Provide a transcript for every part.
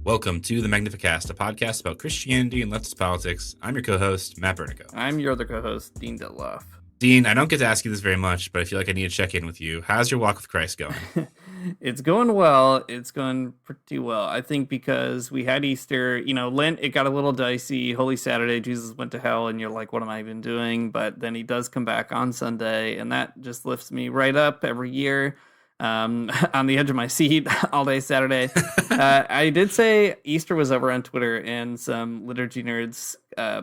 Welcome to the Magnificast, a podcast about Christianity and leftist politics. I'm your co-host, Matt Bernico. I'm your other co-host, Dean Ditloff. Dean, I don't get to ask you this very much, but I feel like I need to check in with you. How's your walk with Christ going? It's going well. It's going pretty well. I think because we had Easter, Lent, it got a little dicey. Holy Saturday, Jesus went to hell, and you're like, what am I even doing? But then he does come back on Sunday, and that just lifts me right up every year. On the edge of my seat all day Saturday. I did say Easter was over on Twitter, and some liturgy nerds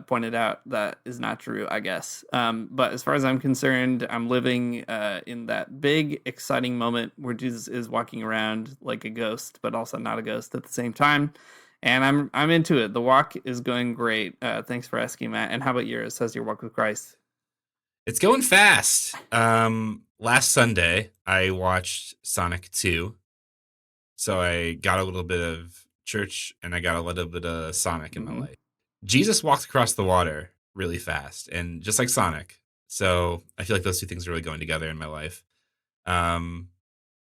pointed out that is not true, I guess. But as far as I'm concerned, I'm living in that big, exciting moment where Jesus is walking around like a ghost, but also not a ghost at the same time. And I'm into it. The walk is going great. Thanks for asking, Matt. And how about yours? How's your walk with Christ? It's going fast. Last Sunday, I watched Sonic 2. So I got a little bit of church and I got a little bit of Sonic in my life. Jesus walked across the water really fast, and just like Sonic. So I feel like those two things are really going together in my life.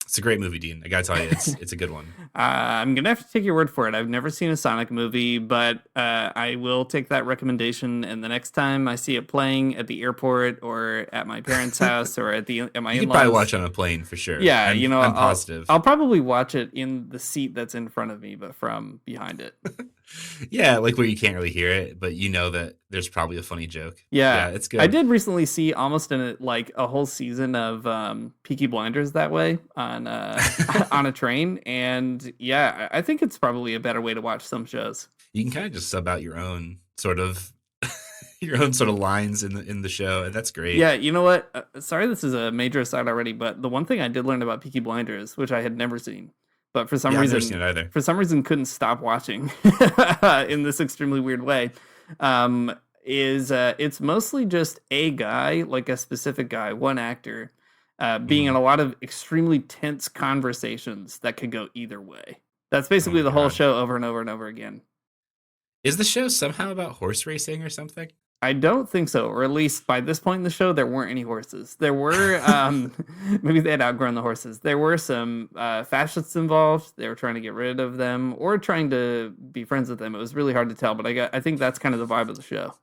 It's a great movie, Dean. I gotta tell you, it's a good one. I'm gonna have to take your word for it. I've never seen a Sonic movie, but I will take that recommendation. And the next time I see it playing at the airport or at my parents' house or at my in-laws, you can probably watch on a plane for sure. Yeah, I'm positive. I'll probably watch it in the seat that's in front of me, but from behind it. Yeah, like where you can't really hear it, but you know that there's probably a funny joke. Yeah, it's good. I did recently see almost a whole season of Peaky Blinders that way on on a train, and yeah, I think it's probably a better way to watch some shows. You can kind of just sub out your own sort of lines in the show, and that's great. Yeah, you know what? Sorry, this is a major aside already, but the one thing I did learn about Peaky Blinders, which I had never seen, but for some reason, I've never seen it either. For some reason, couldn't stop watching in this extremely weird way. It's mostly just a guy, like a specific guy, one actor, being in a lot of extremely tense conversations that could go either way. That's basically the whole show over and over and over again. Is the show somehow about horse racing or something? I don't think so, or at least by this point in the show, there weren't any horses. There were, maybe they had outgrown the horses. There were some fascists involved. They were trying to get rid of them or trying to be friends with them. It was really hard to tell, but I think that's kind of the vibe of the show.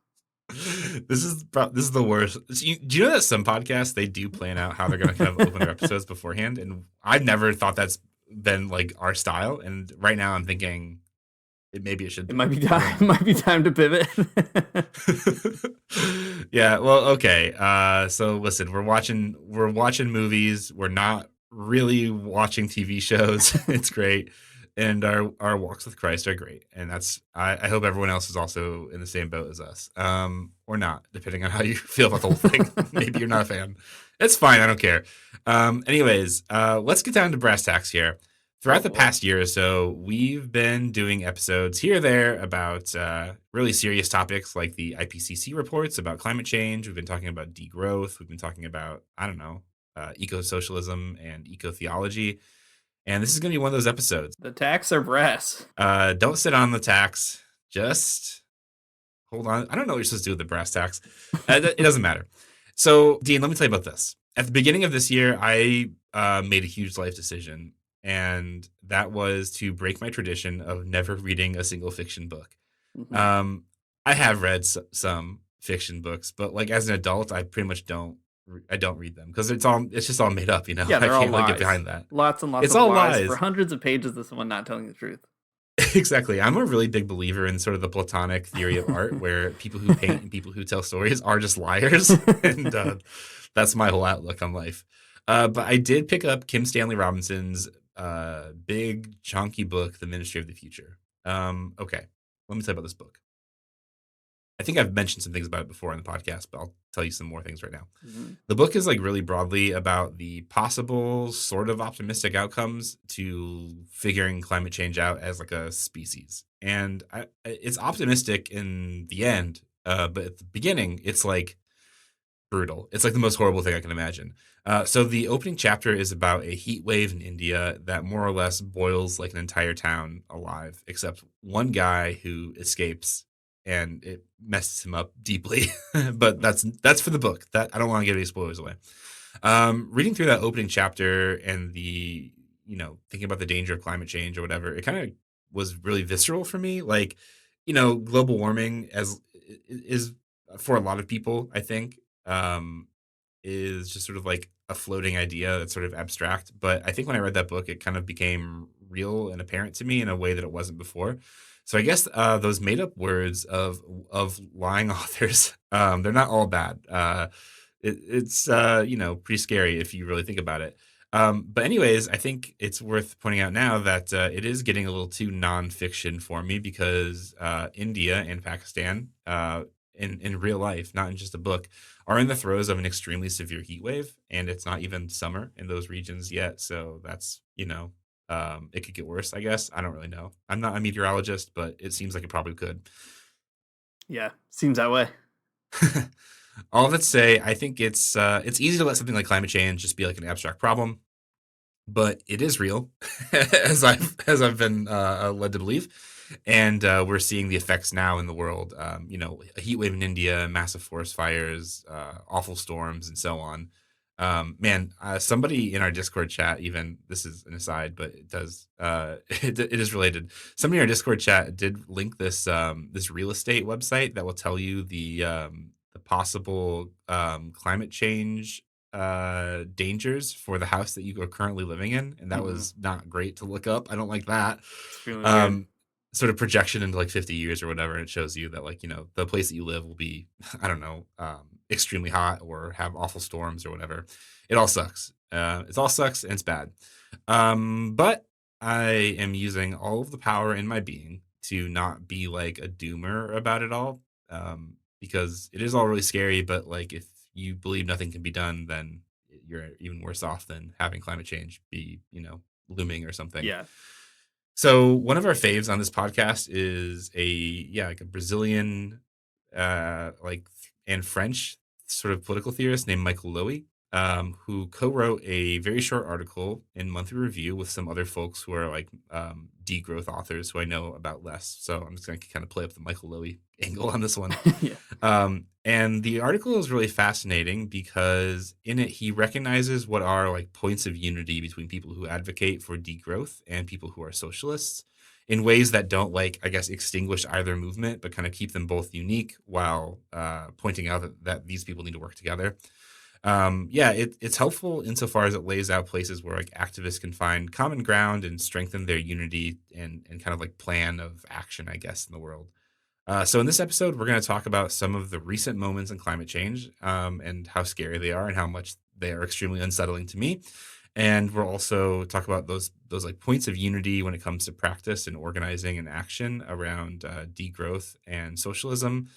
This is the worst. Do you know that some podcasts, they do plan out how they're going to kind of open their episodes beforehand? And I've never thought that's been like our style. And right now I'm thinking, maybe it should. It might be time. It might be time to pivot. Yeah. Well. Okay. So listen, we're watching movies. We're not really watching TV shows. It's great, and our walks with Christ are great. And that's. I hope everyone else is also in the same boat as us, or not, depending on how you feel about the whole thing. Maybe you're not a fan. It's fine. I don't care. Anyways, let's get down to brass tacks here. Throughout the past year or so, we've been doing episodes here or there about really serious topics like the IPCC reports about climate change. We've been talking about degrowth. We've been talking about, ecosocialism and eco-theology. And this is going to be one of those episodes. The tacks are brass. Don't sit on the tacks. Just hold on. I don't know what you're supposed to do with the brass tacks. It doesn't matter. So, Dean, let me tell you about this. At the beginning of this year, I made a huge life decision. And that was to break my tradition of never reading a single fiction book. Mm-hmm. I have read some fiction books, but like as an adult, I pretty much don't read them because it's just all made up, you know. Yeah, they're I can't all lies. Get behind that. Lots and lots it's of all lies for hundreds of pages of someone not telling the truth. Exactly. I'm a really big believer in sort of the Platonic theory of art, where people who paint and people who tell stories are just liars, and that's my whole outlook on life. But I did pick up Kim Stanley Robinson's big chunky book, The Ministry of the Future. Okay, let me tell you about this book. I think I've mentioned some things about it before on the podcast, but I'll tell you some more things right now. Mm-hmm. The book is like really broadly about the possible sort of optimistic outcomes to figuring climate change out as like a species. And it's optimistic in the end, but at the beginning, it's like brutal. It's like the most horrible thing I can imagine. So the opening chapter is about a heat wave in India that more or less boils like an entire town alive, except one guy who escapes, and it messes him up deeply. But that's for the book. That I don't want to give any spoilers away. Reading through that opening chapter and the thinking about the danger of climate change or whatever, it kind of was really visceral for me. Like, global warming as is for a lot of people, I think, um, is just sort of like a floating idea that's sort of abstract. But I think when I read that book, it kind of became real and apparent to me in a way that it wasn't before. So I guess those made up words of lying authors, they're not all bad. It's pretty scary if you really think about it. But anyways, I think it's worth pointing out now that it is getting a little too nonfiction for me because India and Pakistan, in real life, not in just a book, are in the throes of an extremely severe heat wave, and it's not even summer in those regions yet. So that's, it could get worse, I guess. I don't really know. I'm not a meteorologist, but it seems like it probably could. Yeah, seems that way. All that to say, I think it's easy to let something like climate change just be like an abstract problem, but it is real, as I've been led to believe, and we're seeing the effects now in the world. A heat wave in India, massive forest fires, awful storms, and so on. Man, somebody in our Discord chat, even this is an aside, but it does it is related. Somebody in our Discord chat did link this real estate website that will tell you the possible climate change dangers for the house that you are currently living in, and that Hmm. was not great to look up. I don't like that. Extremely weird. Um, Sort of projection into like 50 years or whatever, and it shows you that like the place that you live will be I don't know extremely hot or have awful storms or whatever. It all sucks. It all sucks and it's bad. But I am using all of the power in my being to not be like a doomer about it all. Because it is all really scary, but like if you believe nothing can be done, then you're even worse off than having climate change be, looming or something. Yeah. So one of our faves on this podcast is like a Brazilian, and French sort of political theorist named Michael Lowy, who co-wrote a very short article in Monthly Review with some other folks who are like degrowth authors who I know about less. So I'm just going to kind of play up the Michael Lowy angle on this one. Yeah. And the article is really fascinating because in it, he recognizes what are like points of unity between people who advocate for degrowth and people who are socialists in ways that don't like, I guess, extinguish either movement, but kind of keep them both unique while pointing out that these people need to work together. It's helpful insofar as it lays out places where like activists can find common ground and strengthen their unity and kind of like plan of action, I guess, in the world. So in this episode, we're going to talk about some of the recent moments in climate change and how scary they are and how much they are extremely unsettling to me. And we'll also talk about those like points of unity when it comes to practice and organizing and action around degrowth and socialism.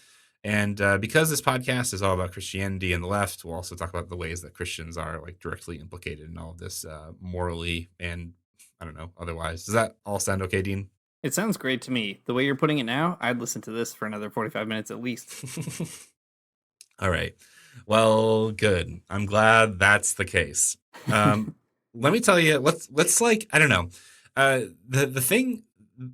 And because this podcast is all about Christianity and the left, we'll also talk about the ways that Christians are like directly implicated in all of this morally and I don't know otherwise. Does that all sound okay, Dean? It sounds great to me. The way you're putting it now, I'd listen to this for another 45 minutes at least. All right. Well, good. I'm glad that's the case. Um, Let me tell you, let's like, I don't know. The thing,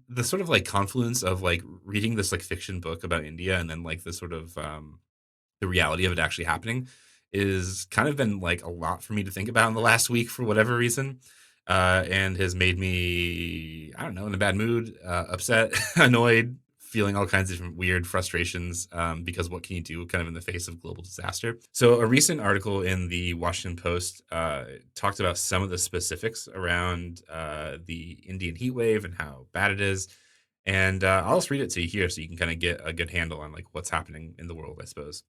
the sort of like confluence of like reading this like fiction book about India and then like the sort of the reality of it actually happening is kind of been like a lot for me to think about in the last week for whatever reason. And has made me, I don't know, in a bad mood, upset, annoyed, feeling all kinds of different weird frustrations because what can you do kind of in the face of global disaster? So, a recent article in the Washington Post talked about some of the specifics around the Indian heat wave and how bad it is. And I'll just read it to you here so you can kind of get a good handle on like what's happening in the world, I suppose.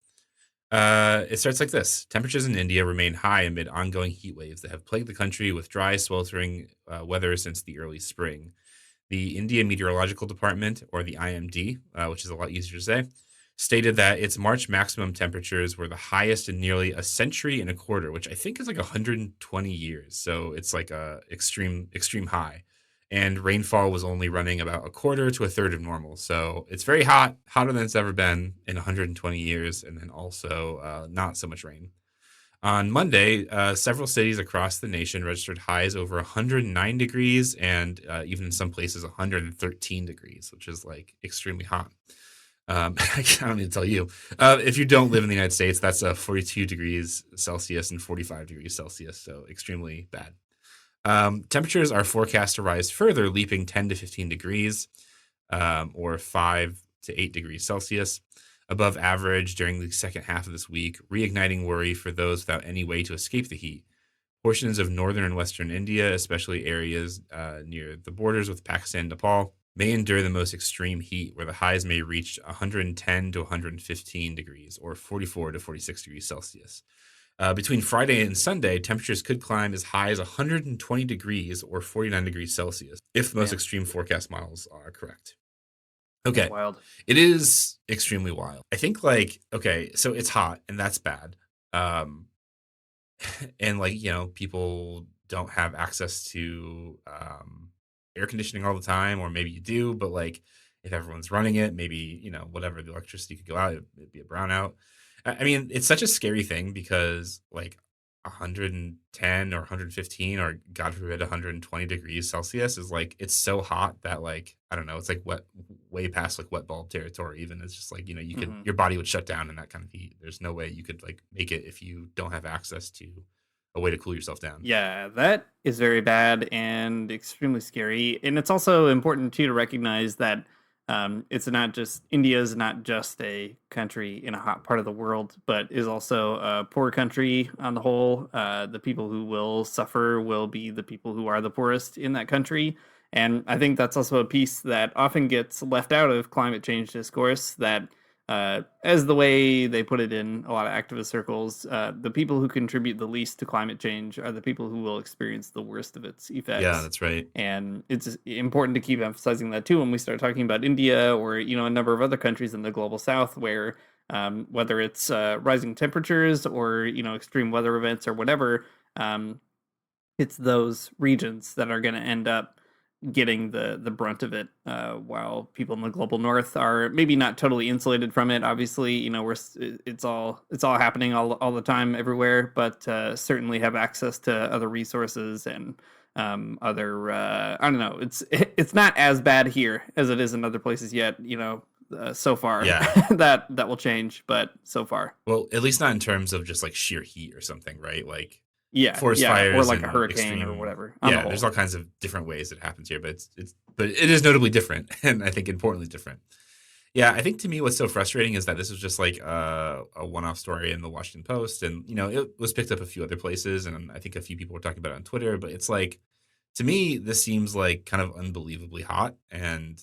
It starts like this. Temperatures in India remain high amid ongoing heat waves that have plagued the country with dry, sweltering weather since the early spring. The India Meteorological Department, or the IMD, which is a lot easier to say, stated that its March maximum temperatures were the highest in nearly a century and a quarter, which I think is like 120 years. So it's like a extreme high. And rainfall was only running about a quarter to a third of normal. So it's very hot, hotter than it's ever been in 120 years, and then also not so much rain. On Monday, several cities across the nation registered highs over 109 degrees and even in some places 113 degrees, which is like extremely hot. I don't need to tell you. If you don't live in the United States, that's 42 degrees Celsius and 45 degrees Celsius, so extremely bad. Temperatures are forecast to rise further, leaping 10 to 15 degrees, or 5 to 8 degrees Celsius above average during the second half of this week, reigniting worry for those without any way to escape the heat. Portions of northern and western India, especially areas near the borders with Pakistan and Nepal, may endure the most extreme heat, where the highs may reach 110 to 115 degrees, or 44 to 46 degrees Celsius. Between Friday and Sunday, temperatures could climb as high as 120 degrees or 49 degrees Celsius if the most Man, extreme forecast models are correct. that's Okay, wild. it is extremely wild. I think okay, so it's hot and that's bad. Um, and people don't have access to air conditioning all the time, or maybe you do, but if everyone's running it, maybe whatever, the electricity could go out, it'd be a brownout. I mean, it's such a scary thing because 110 or 115 or God forbid 120 degrees Celsius is it's so hot that I don't know, it's wet, way past wet bulb territory. Even it's just you could, Hmm. your body would shut down in that kind of heat. There's no way you could make it if you don't have access to a way to cool yourself down. Yeah, that is very bad and extremely scary. And it's also important too to recognize that it's not just India is not just a country in a hot part of the world, but is also a poor country on the whole. The people who will suffer will be the people who are the poorest in that country. And I think that's also a piece that often gets left out of climate change discourse. That as the way they put it in a lot of activist circles, the people who contribute the least to climate change are the people who will experience the worst of its Yeah, effects. that's right. And it's important to keep emphasizing that too when we start talking about India or a number of other countries in the global south where whether it's rising temperatures or extreme weather events or whatever, um, it's those regions that are going to end up getting the brunt of it, while people in the global north are maybe not totally insulated from it. Obviously, it's all happening all the time everywhere, but certainly have access to other resources and other I don't know. It's not as bad here as it is in other places yet. So far Yeah. that will change, but so far, Well, at least not in terms of just sheer heat or something, right? yeah, Forest yeah, or fires like a and hurricane or extreme. whatever. On the Yeah, there's whole, all kinds of different ways it happens here, but but it is notably different, and I think importantly different. Yeah, I think to me what's so frustrating is that this was just a one-off story in the Washington Post, and it was picked up a few other places, and I think a few people were talking about it on Twitter. But it's to me, this seems kind of unbelievably hot, and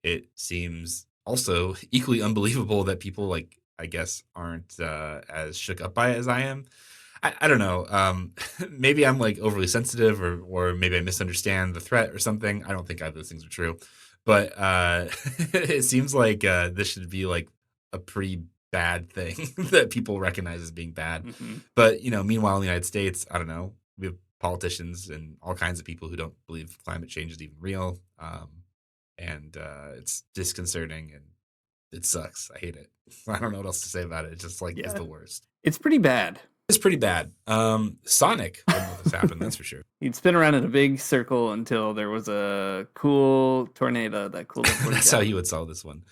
it seems also equally unbelievable that people I guess aren't as shook up by it as I am. I don't know. Maybe I'm overly sensitive, or maybe I misunderstand the threat or something. I don't think either of those things are true, but it seems this should be a pretty bad thing that people recognize as being bad. hmm But meanwhile in the United States, I don't know. We have politicians and all kinds of people who don't believe climate change is even real, and it's disconcerting and it sucks. I hate it. I don't know what else to say about it. It's just is yeah, the worst. it's pretty bad. It's pretty bad. Sonic wouldn't let this happen, that's for sure. He'd spin around in a big circle until there was a cool tornado that cooled everybody That's how down. you would solve this one.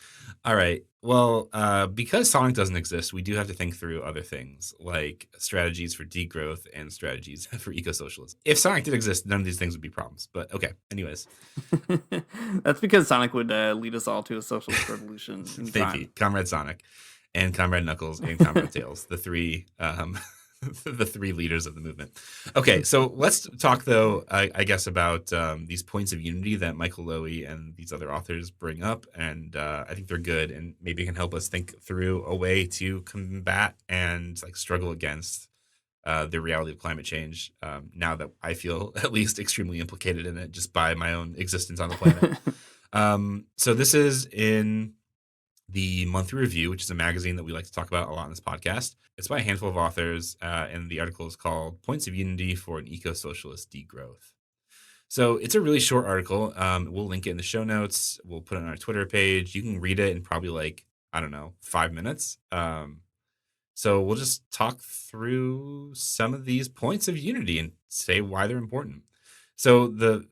All right. Well, because Sonic doesn't exist, we do have to think through other things like strategies for degrowth and strategies for ecosocialism. If Sonic did exist, none of these things would be problems. But okay. Anyways, That's because Sonic would lead us all to a socialist revolution in time. maybe Comrade Sonic and Comrade Knuckles and Comrade Tails, the three the three leaders of the movement. Okay, so let's talk though, I guess, about these points of unity that Michael Lowy and these other authors bring up, and I think they're good, and maybe can help us think through a way to combat and struggle against the reality of climate change. Now that I feel at least extremely implicated in it just by my own existence on the planet. So this is in the Monthly Review, which is a magazine that we like to talk about a lot on this podcast. It's by a handful of authors, and the article is called Points of Unity for an Eco-Socialist Degrowth. So it's a really short article. We'll link it in the show notes. We'll put it on our Twitter page. You can read it in probably I don't know, 5 minutes. So we'll just talk through some of these points of unity and say why they're important. So the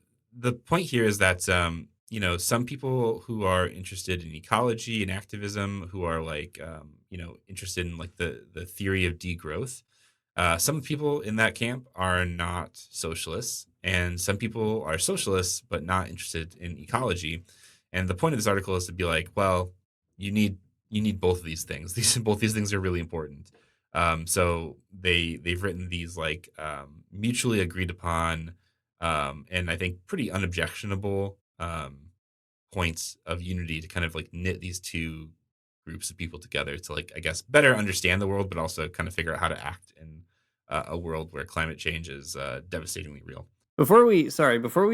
point here is that some people who are interested in ecology and activism, who are interested in the theory of degrowth, Some people in that camp are not socialists, and some people are socialists but not interested in ecology. And the point of this article is to be like, well, you need you need both of these things. Both these things are really important. So they've written these like mutually agreed upon, and I think pretty unobjectionable points of unity to kind of like knit these two groups of people together to like I guess better understand the world, but also kind of figure out how to act in a world where climate change is devastatingly real. Before we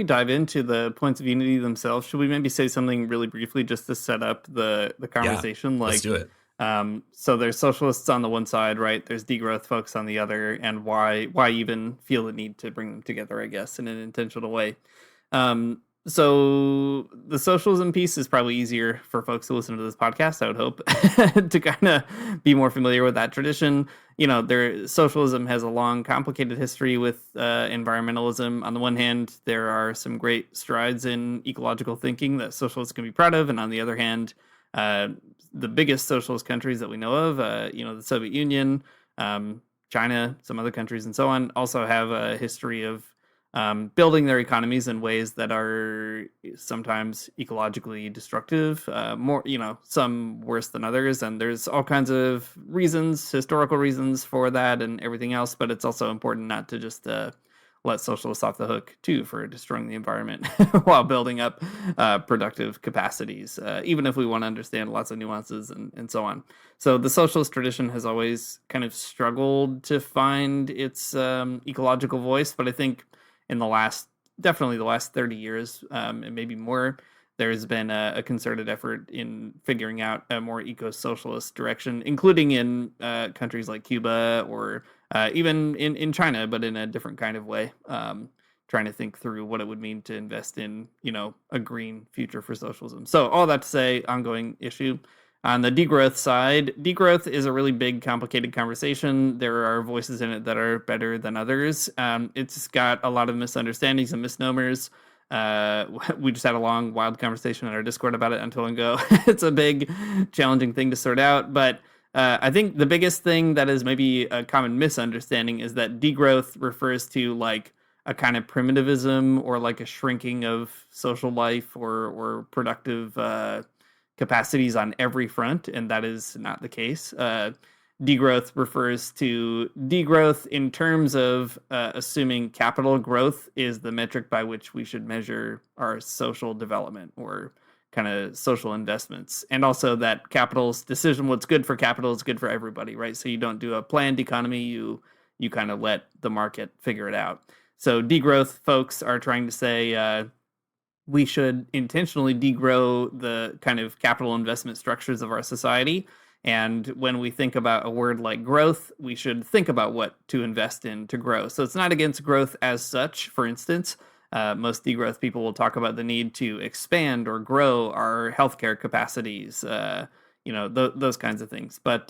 dive into the points of unity themselves, should we maybe say something really briefly just to set up the Yeah, conversation? let's Like, do it. so there's socialists on the one side, right? There's degrowth folks on the other, and why even feel the need to bring them together, I guess, in an intentional way. So the socialism piece is probably easier for folks who listen to this podcast, I would hope, to kind of be more familiar with that tradition. You know, socialism has a long, complicated history with environmentalism. On the one hand, there are some great strides in ecological thinking that socialists can be proud of, and on the other hand, uh, the biggest socialist countries that we know of, the Soviet Union, China, some other countries, and so on, also have a history of building their economies in ways that are sometimes ecologically destructive, more, some worse than others. And there's all kinds of reasons, historical reasons for that and everything else. But it's also important not to just let socialists off the hook, too, for destroying the environment while building up productive capacities, even if we want to understand lots of nuances and so on. So the socialist tradition has always kind of struggled to find its ecological voice. But I think in definitely the last 30 years, and maybe more, there's been a concerted effort in figuring out a more eco-socialist direction, including in countries like Cuba or even in China, but in a different kind of way, trying to think through what it would mean to invest in, a green future for socialism. So all that to say, ongoing issue. On the degrowth side, degrowth is a really big, complicated conversation. There are voices in it that are better than others. It's got a lot of misunderstandings and misnomers. We just had a long, wild conversation on our Discord about it not too long ago. It's a big, challenging thing to sort out. But I think the biggest thing that is maybe a common misunderstanding is that degrowth refers to like a kind of primitivism or like a shrinking of social life or productive capacities on every front, and that is not the case. Degrowth refers to degrowth in terms of assuming capital growth is the metric by which we should measure our social development or kind of social investments. And also that capital's decision, what's good for capital is good for everybody, right? So you don't do a planned economy, you kind of let the market figure it out. So degrowth folks are trying to say we should intentionally degrow the kind of capital investment structures of our society. And when we think about a word like growth, we should think about what to invest in to grow. So it's not against growth as such. For instance, most degrowth people will talk about the need to expand or grow our healthcare capacities, those kinds of things. But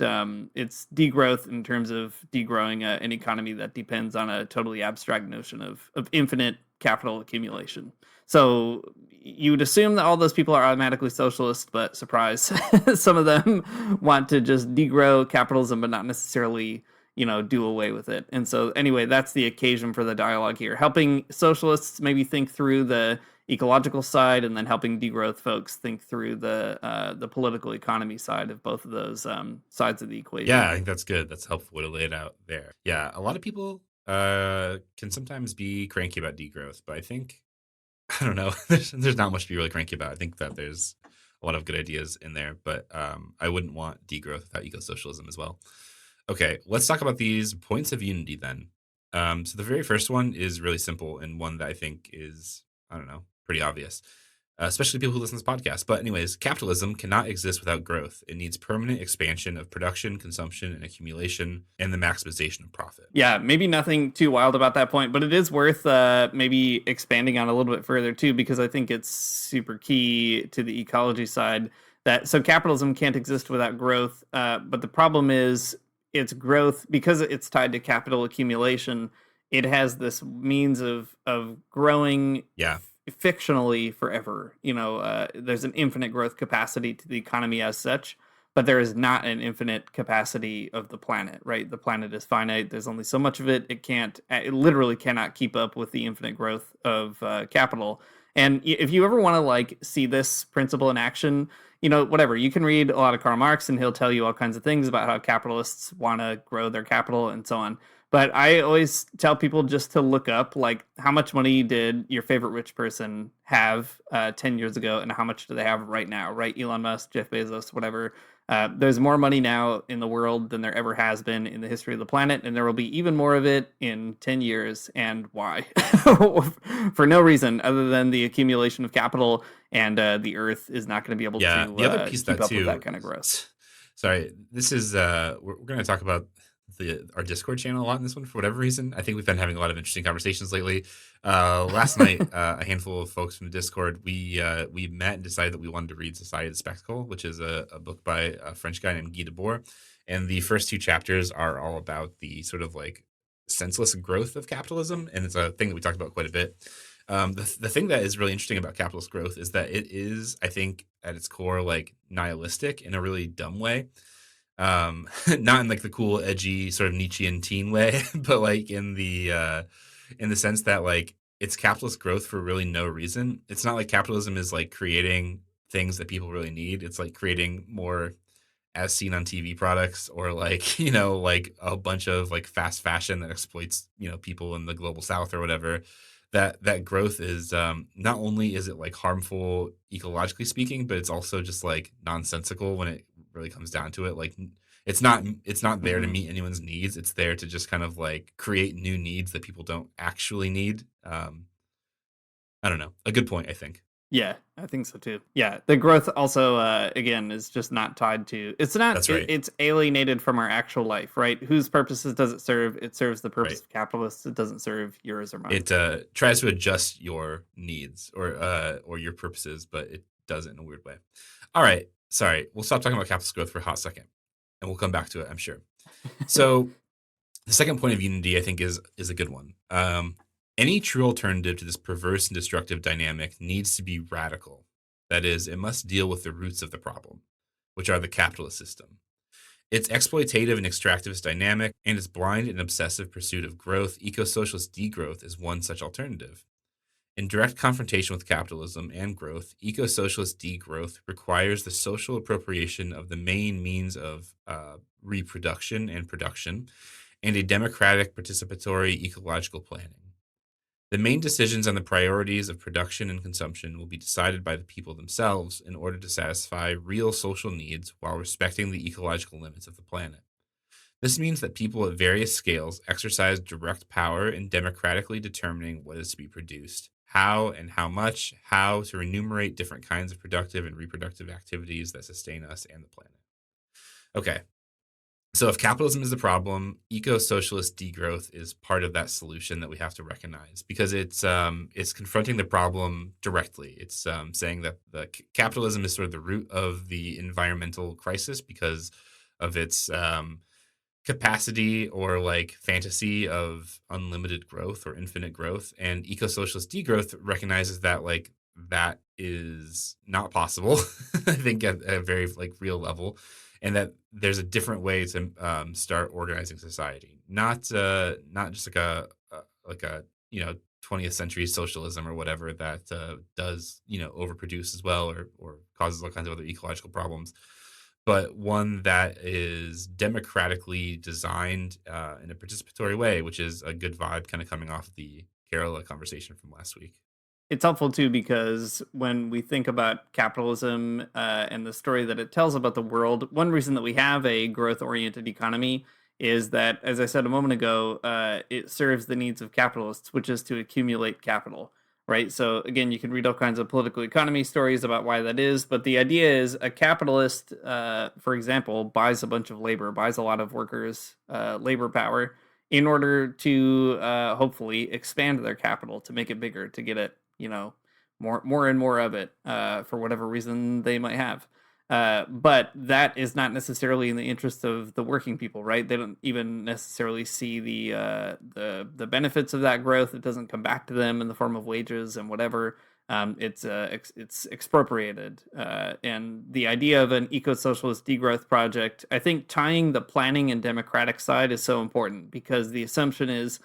it's degrowth in terms of degrowing an economy that depends on a totally abstract notion of infinite capital accumulation. So you would assume that all those people are automatically socialist, but surprise, some of them want to just degrow capitalism, but not necessarily, do away with it. And so anyway, that's the occasion for the dialogue here, helping socialists maybe think through the ecological side, and then helping degrowth folks think through the political economy side of both of those sides of the equation. Yeah, I think that's good. That's a helpful way to lay it out there. Yeah, a lot of people can sometimes be cranky about degrowth, but I think I don't know. There's not much to be really cranky about. I think that there's a lot of good ideas in there, but I wouldn't want degrowth without eco-socialism as well. Okay, let's talk about these points of unity then. So the very first one is really simple and one that I think is, I don't know, pretty obvious, especially people who listen to this podcast. But anyways, capitalism cannot exist without growth. It needs permanent expansion of production, consumption, and accumulation, and the maximization of profit. Yeah, maybe nothing too wild about that point, but it is worth maybe expanding on a little bit further too, because I think it's super key to the ecology side. So capitalism can't exist without growth, but the problem is its growth, because it's tied to capital accumulation. It has this means of growing Yeah. fictionally forever. There's an infinite growth capacity to the economy as such, but there is not an infinite capacity of the planet, right? The planet is finite. There's only so much of it. It literally cannot keep up with the infinite growth of capital. And if you ever want to like see this principle in action, whatever, you can read a lot of Karl Marx and he'll tell you all kinds of things about how capitalists want to grow their capital and so on. But I always tell people just to look up like how much money did your favorite rich person have 10 years ago and how much do they have right now, right? Elon Musk, Jeff Bezos, whatever. There's more money now in the world than there ever has been in the history of the planet, and there will be even more of it in 10 years. And why? For no reason other than the accumulation of capital, and the Earth is not going to be able Yeah, the other to piece of keep that up with that too. kind of growth. Sorry, this is we're going to talk about our Discord channel a lot in this one for whatever reason. I think we've been having a lot of interesting conversations lately. Last night, a handful of folks from the Discord we met and decided that we wanted to read Society of the Spectacle, which is a book by a French guy named Guy Debord, and the first two chapters are all about the sort of like senseless growth of capitalism, and it's a thing that we talked about quite a bit. The thing that is really interesting about capitalist growth is that it is, I think, at its core, like nihilistic in a really dumb way. Not in like the cool, edgy, sort of Nietzschean teen way, but like in the sense that like it's capitalist growth for really no reason. It's not like capitalism is like creating things that people really need. It's like creating more as seen on TV products or like, like a bunch of like fast fashion that exploits, people in the global south or whatever. That growth is not only is it like harmful ecologically speaking, but it's also just like nonsensical when it really comes down to it. Like it's not there to Mm-hmm. meet anyone's needs. It's there to just kind of like create new needs that people don't actually need. I don't know. A good point, I think. Yeah, I think so too. Yeah, the growth also again is just not tied to. It's not. That's right. It's alienated from our actual life, right? Whose purposes does it serve? It serves the purpose Right. of capitalists. It doesn't serve yours or mine. It tries to adjust your needs or your purposes, but it does it in a weird way. All right. Sorry. We'll stop talking about capitalist growth for a hot second, and we'll come back to it, I'm sure. So the second point of unity, I think, is a good one. Any true alternative to this perverse and destructive dynamic needs to be radical. That is, it must deal with the roots of the problem, which are the capitalist system. Its exploitative and extractivist dynamic and its blind and obsessive pursuit of growth, eco-socialist degrowth is one such alternative. In direct confrontation with capitalism and growth, eco-socialist degrowth requires the social appropriation of the main means of reproduction and production and a democratic participatory ecological planning. The main decisions on the priorities of production and consumption will be decided by the people themselves in order to satisfy real social needs while respecting the ecological limits of the planet. This means that people at various scales exercise direct power in democratically determining what is to be produced, how and how much, how to remunerate different kinds of productive and reproductive activities that sustain us and the planet. Okay, so if capitalism is the problem, eco-socialist degrowth is part of that solution that we have to recognize because it's confronting the problem directly. It's saying that the capitalism is sort of the root of the environmental crisis because of its capacity or like fantasy of unlimited growth or infinite growth, and eco-socialist degrowth recognizes that like that is not possible. I think at a very like real level, and that there's a different way to start organizing society, not just like a 20th century socialism or whatever that does overproduce as well or causes all kinds of other ecological problems, but one that is democratically designed in a participatory way, which is a good vibe kind of coming off the Kerala conversation from last week. It's helpful too because when we think about capitalism and the story that it tells about the world, one reason that we have a growth-oriented economy is that, as I said a moment ago, it serves the needs of capitalists, which is to accumulate capital, right? So again, you can read all kinds of political economy stories about why that is, but the idea is a capitalist, for example, buys a bunch of labor, buys a lot of workers' labor power in order to hopefully expand their capital to make it bigger, to get it more and more of it for whatever reason they might have. But that is not necessarily in the interest of the working people, right? They don't even necessarily see the benefits of that growth. It doesn't come back to them in the form of wages and whatever. It's expropriated, and the idea of an eco-socialist degrowth project, I think, tying the planning and democratic side is so important because the assumption is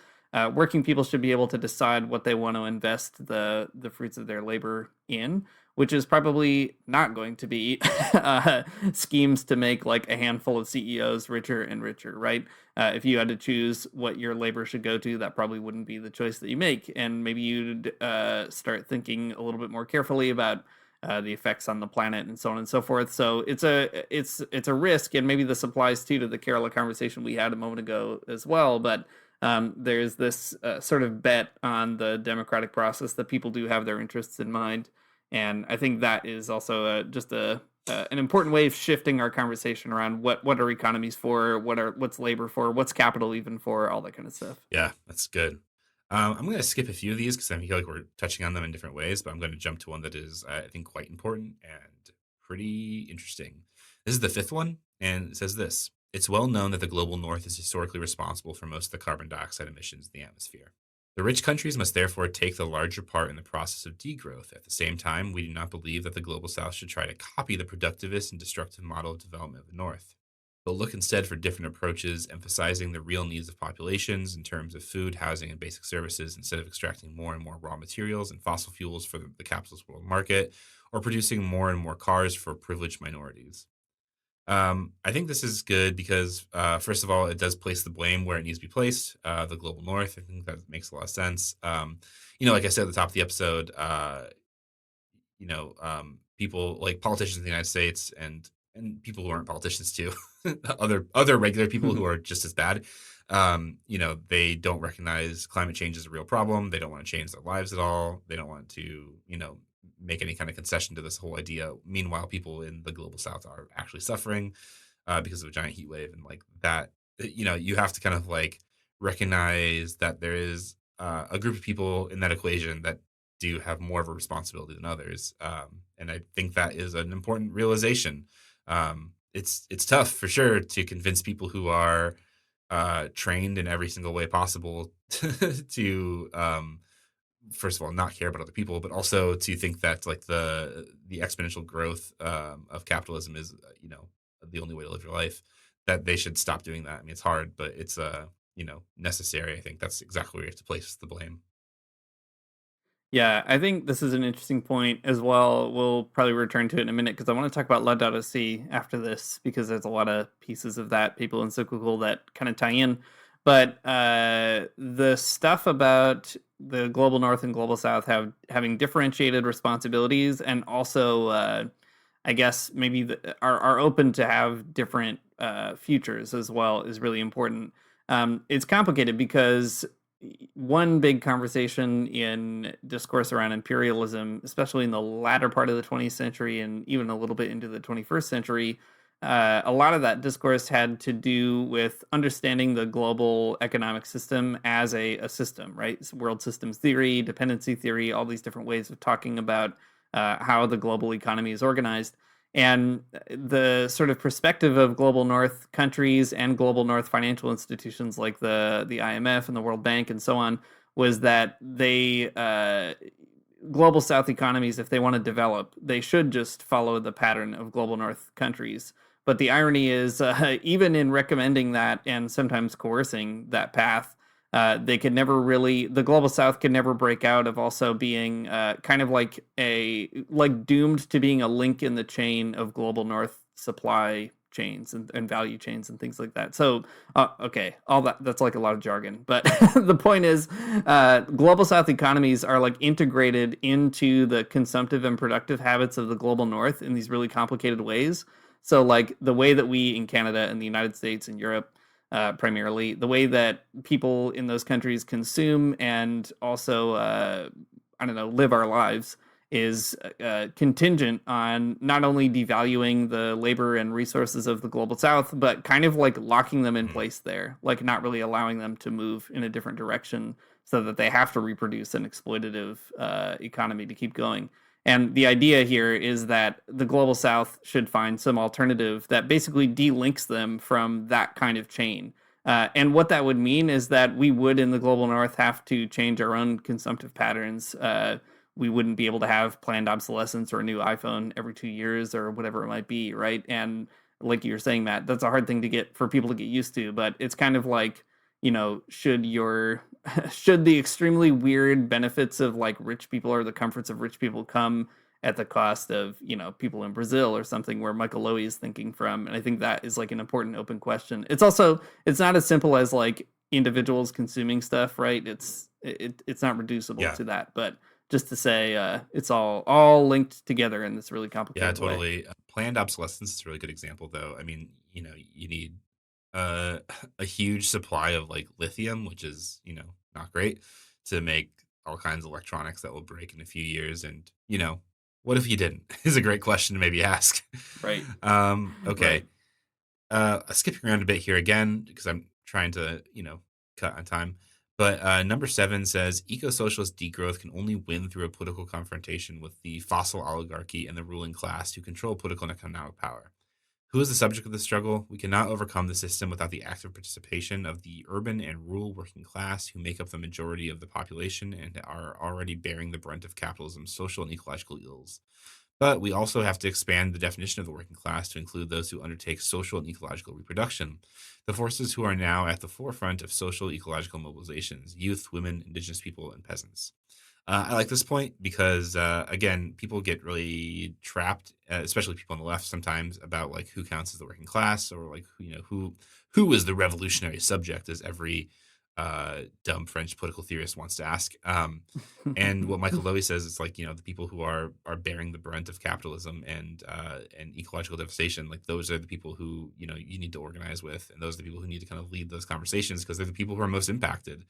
working people should be able to decide what they want to invest the fruits of their labor in, which is probably not going to be schemes to make like a handful of CEOs richer and richer, right? If you had to choose what your labor should go to, that probably wouldn't be the choice that you make, and maybe you'd start thinking a little bit more carefully about the effects on the planet and so on and so forth. So it's a risk, and maybe this applies too to the Kerala conversation we had a moment ago as well. But there's this sort of bet on the democratic process that people do have their interests in mind, and I think that is also just an important way of shifting our conversation around what are economies for, what's labor for, what's capital even for, all that kind of stuff. Yeah, that's good. I'm going to skip a few of these because I feel like we're touching on them in different ways, but I'm going to jump to one that is, I think, quite important and pretty interesting. This is the fifth one, and it says this: It's well known that the global north is historically responsible for most of the carbon dioxide emissions in the atmosphere. The rich countries must therefore take the larger part in the process of degrowth. At the same time, we do not believe that the global south should try to copy the productivist and destructive model of development of the north, but look instead for different approaches, emphasizing the real needs of populations in terms of food, housing, and basic services instead of extracting more and more raw materials and fossil fuels for the capitalist world market, or producing more and more cars for privileged minorities. I think this is good because, first of all, it does place the blame where it needs to be placed, the global north. I think that makes a lot of sense. Like I said at the top of the episode, people like politicians in the United States and people who aren't politicians too, other regular people who are just as bad. They don't recognize climate change as a real problem. They don't want to change their lives at all. They don't want to, make any kind of concession to this whole idea. Meanwhile, people in the global south are actually suffering because of a giant heat wave and like that. You have to kind of like recognize that there is a group of people in that equation that do have more of a responsibility than others. And I think that is an important realization. It's tough for sure to convince people who are trained in every single way possible to first of all not care about other people, but also to think that like the exponential growth of capitalism is the only way to live your life. That they should stop doing that. I mean, it's hard, but it's necessary. I think that's exactly where you have to place the blame. Yeah, I think this is an interesting point as well. We'll probably return to it in a minute because I want to talk about Laudato Si after this because there's a lot of pieces of that, people in Cyclical, that kind of tie in. But the stuff about the global north and global south having differentiated responsibilities and also, I guess, maybe are open to have different futures as well is really important. It's complicated because one big conversation in discourse around imperialism, especially in the latter part of the 20th century and even a little bit into the 21st century, a lot of that discourse had to do with understanding the global economic system as a system, right? So world systems theory, dependency theory, all these different ways of talking about how the global economy is organized. And the sort of perspective of global north countries and global north financial institutions like the IMF and the World Bank and so on was that global south economies, if they want to develop, they should just follow the pattern of global north countries. But the irony is, even in recommending that and sometimes coercing that path, they could never really, the global south could never break out of also being kind of like doomed to being a link in the chain of global north supply chains and value chains and things like that. So okay, all that's like a lot of jargon, but the point is global south economies are like integrated into the consumptive and productive habits of the global north in these really complicated ways. So like the way that we in Canada and the United States and Europe, primarily, the way that people in those countries consume and also, I don't know, live our lives is contingent on not only devaluing the labor and resources of the global south, but kind of like locking them in place there, like not really allowing them to move in a different direction so that they have to reproduce an exploitative economy to keep going. And the idea here is that the global south should find some alternative that basically delinks them from that kind of chain. And what that would mean is that we would, in the global north, have to change our own consumptive patterns. We wouldn't be able to have planned obsolescence or a new iPhone every 2 years or whatever it might be, right? And like you were saying, Matt, that's a hard thing to get for people to get used to. But it's kind of like, should your should the extremely weird benefits of like rich people or the comforts of rich people come at the cost of people in Brazil or something, where Michael Lowy is thinking from? And I think that is like an important open question. It's not as simple as like individuals consuming stuff, right? It's not reducible Yeah. to that, but just to say it's all linked together in this really Yeah, complicated way. totally. Planned obsolescence is a really good example, though. I mean, you need uh, a huge supply of like lithium, which is, not great to make all kinds of electronics that will break in a few years. And, what if you didn't? Is a great question to maybe ask. Right. Okay. Right. Skipping around a bit here again because I'm trying to, cut on time. But number 7 says eco-socialist degrowth can only win through a political confrontation with the fossil oligarchy and the ruling class who control political and economic power. Who is the subject of the struggle? We cannot overcome the system without the active participation of the urban and rural working class, who make up the majority of the population and are already bearing the brunt of capitalism's social and ecological ills. But we also have to expand the definition of the working class to include those who undertake social and ecological reproduction, the forces who are now at the forefront of social ecological mobilizations: youth, women, indigenous people, and peasants. I like this point because, again, people get really trapped, especially people on the left, sometimes about like who counts as the working class, or like who is the revolutionary subject, as every dumb French political theorist wants to ask. And what Michael Lowy says is like, the people who are bearing the brunt of capitalism and ecological devastation, like those are the people who you need to organize with, and those are the people who need to kind of lead those conversations because they're the people who are most impacted.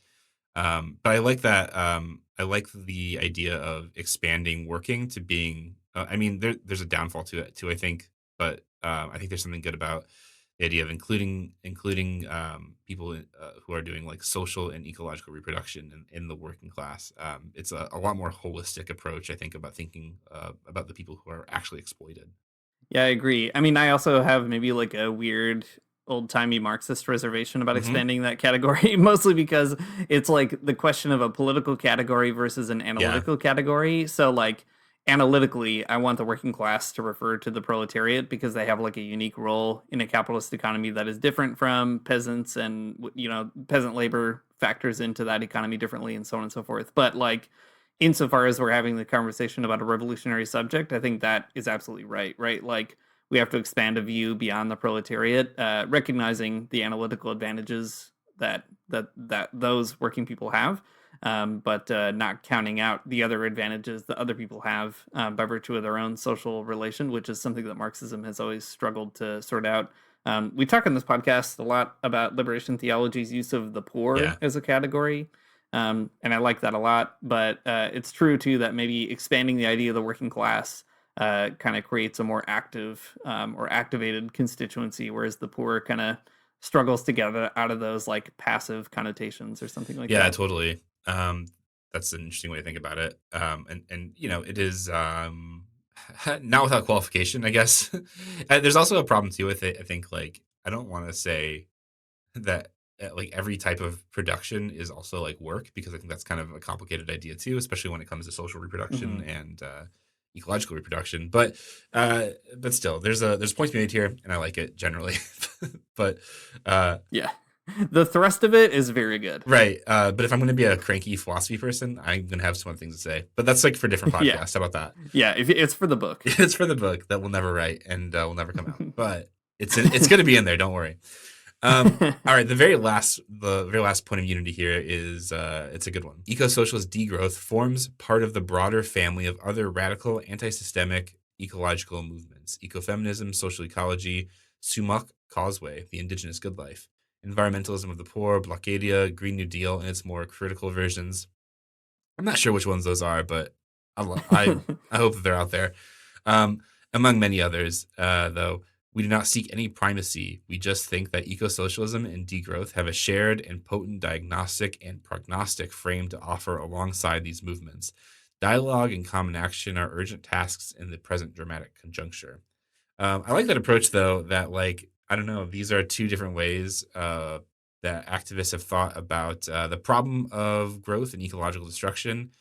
But I like that. I like the idea of expanding working to being. I mean, there's a downfall to it too, I think, but I think there's something good about the idea of including people who are doing like social and ecological reproduction in the working class. It's a lot more holistic approach, I think, about thinking about the people who are actually exploited. Yeah, I agree. I mean, I also have maybe like a weird old timey Marxist reservation about Hmm. expanding that category, mostly because it's like the question of a political category versus an Yeah, analytical category. So, like, analytically, I want the working class to refer to the proletariat because they have like a unique role in a capitalist economy that is different from peasants, and, peasant labor factors into that economy differently, and so on and so forth. But, like, insofar as we're having the conversation about a revolutionary subject, I think that is absolutely right, right? Like, we have to expand a view beyond the proletariat, recognizing the analytical advantages that those working people have, but not counting out the other advantages that other people have by virtue of their own social relation, which is something that Marxism has always struggled to sort out. We talk on this podcast a lot about liberation theology's use of the poor yeah. as a category. And I like that a lot, but it's true too that maybe expanding the idea of the working class kind of creates a more active or activated constituency, whereas the poor kind of struggles to get out of those like passive connotations or something like Yeah, that. totally. That's an interesting way to think about it. And it is not without qualification, I guess. There's also a problem too with it. I think like I don't want to say that like every type of production is also like work, because I think that's kind of a complicated idea too, especially when it comes to social reproduction Hmm. and ecological reproduction. But still, there's a point to be made here, and I like it generally. but uh, Yeah, the thrust of it is very good. Right. But if I'm going to be a cranky philosophy person, I'm going to have some other things to say. But that's like for different Yeah, podcasts. How about that? yeah. If it's for the book. It's for the book that we'll never write and will never come out. But it's going to be in there. Don't worry. All right. The very last point of unity here is it's a good one. Eco-socialist degrowth forms part of the broader family of other radical anti-systemic ecological movements: ecofeminism, social ecology, Sumac Causeway, the indigenous good life, environmentalism of the poor, Blockadia, Green New Deal, and its more critical versions. I'm not sure which ones those are, but I hope that they're out there. Um, Among many others, though, we do not seek any primacy. We just think that ecosocialism and degrowth have a shared and potent diagnostic and prognostic frame to offer alongside these movements. Dialogue and common action are urgent tasks in the present dramatic conjuncture. I like that approach though, that like, I don't know, these are two different ways that activists have thought about the problem of growth and ecological destruction,